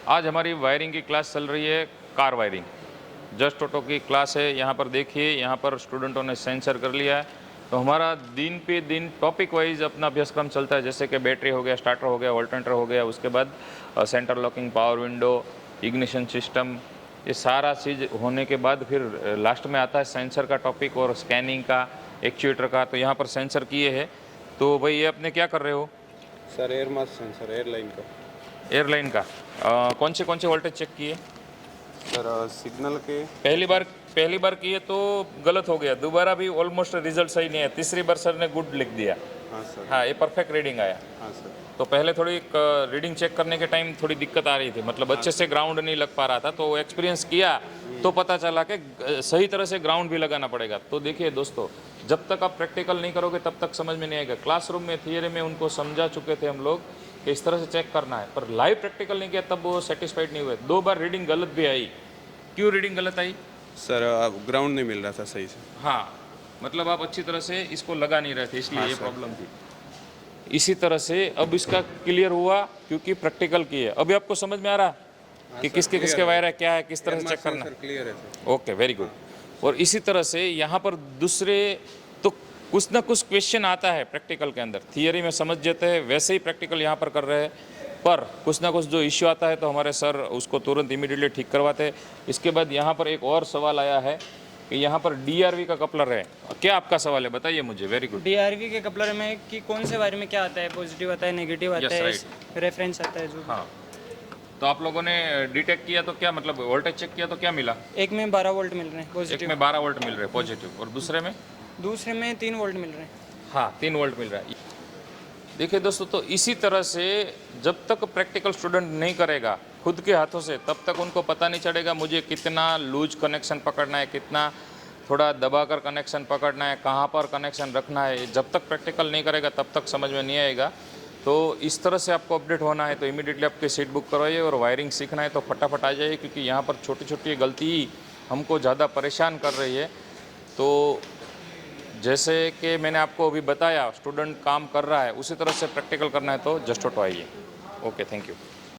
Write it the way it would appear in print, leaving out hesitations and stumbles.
आज हमारी वायरिंग की क्लास चल रही है, कार वायरिंग। जस्ट ऑटो की क्लास है। यहाँ पर देखिए, यहाँ पर स्टूडेंटों ने सेंसर कर लिया है। तो हमारा दिन पे दिन टॉपिक वाइज अपना अभ्यासक्रम चलता है, जैसे कि बैटरी हो गया, स्टार्टर हो गया, ऑल्टरनेटर हो गया, उसके बाद centre locking, power window, ignition system, ये सारा चीज़ होने के बाद फिर लास्ट में आता है सेंसर का टॉपिक और स्कैनिंग का, एक्चुएटर का। तो यहाँ पर सेंसर किए हैं। तो भाई ये अपने क्या कर रहे हो? Sir air mass sensor airline का। एयरलाइन का कौन से वोल्टेज चेक किए? सर सिग्नल के पहली बार किए तो गलत हो गया, दोबारा भी ऑलमोस्ट रिजल्ट सही नहीं है, तीसरी बार सर ने गुड लिख दिया। हाँ सर। हाँ, ये परफेक्ट रीडिंग आया। हाँ सर। तो पहले थोड़ी रीडिंग चेक करने के टाइम थोड़ी दिक्कत आ रही थी, मतलब अच्छे से ग्राउंड नहीं लग पा रहा था। तो एक्सपीरियंस किया तो पता चला कि सही तरह से ग्राउंड भी लगाना पड़ेगा। तो देखिए दोस्तों, जब तक आप प्रैक्टिकल नहीं करोगे तब तक समझ में नहीं आएगा। क्लासरूम में थियरी में उनको समझा चुके थे हम लोग कि इस तरह से चेक करना है, पर लाइव प्रैक्टिकल नहीं किया तब वो सेटिस्फाइड नहीं हुए। 2 बार रीडिंग गलत भी आई। क्यों रीडिंग गलत आई? सर ग्राउंड नहीं मिल रहा था सही से। हाँ, मतलब आप अच्छी तरह से इसको लगा नहीं रहे थे, इसलिए हाँ ये सर। प्रॉब्लम थी। इसी तरह से अब इसका क्लियर हुआ क्योंकि प्रैक्टिकल किए। अभी आपको समझ में आ रहा कि सर, किसके किसके वायर है, क्या है, किस तरह से चेक करना है? क्लियर है सर। Okay, very good. और इसी तरह से यहाँ पर दूसरे तो कुछ ना कुछ क्वेश्चन आता है प्रैक्टिकल के अंदर, थियरी में समझ जाते हैं, वैसे ही प्रैक्टिकल यहाँ पर कर रहे हैं। पर कुछ ना कुछ जो इश्यू आता है तो हमारे सर उसको तुरंत इमीडिएटली ठीक करवाते हैं। इसके बाद यहाँ पर एक और सवाल आया है कि यहाँ पर DRV का कपलर है। क्या आपका सवाल है, बताइए मुझे। Very good. DRV के कपलर में कि कौन से वायर में क्या आता है, पॉजिटिव आता है, नेगेटिव आता Yes, है, रेफरेंस आता है जो। हाँ, तो आप लोगों ने डिटेक्ट किया तो क्या मतलब वोल्टेज चेक किया तो क्या मिला? एक में 12 वोल्ट मिल रहे हैं एक पॉजिटिव, में 12 वोल्ट मिल रहे हैं पॉजिटिव, और दूसरे में? दूसरे में 3 वोल्ट मिल रहे हैं। हाँ, 3 वोल्ट मिल रहा है। देखिए दोस्तों, तो इसी तरह से जब तक प्रैक्टिकल स्टूडेंट नहीं करेगा खुद के हाथों से, तब तक उनको पता नहीं चलेगा मुझे कितना लूज कनेक्शन पकड़ना है, कितना थोड़ा दबाकर कनेक्शन पकड़ना है, कहाँ पर कनेक्शन रखना है। जब तक प्रैक्टिकल नहीं करेगा तब तक समझ में नहीं आएगा। तो इस तरह से आपको अपडेट होना है तो इमीडिएटली आपके सीट बुक करवाइए, और वायरिंग सीखना है तो फटाफट आ जाइए, क्योंकि यहाँ पर छोटी छोटी गलती हमको ज़्यादा परेशान कर रही है। तो जैसे कि मैंने आपको अभी बताया, स्टूडेंट काम कर रहा है उसी तरह से प्रैक्टिकल करना है तो जस्ट ऑटो आइए। Okay, thank you.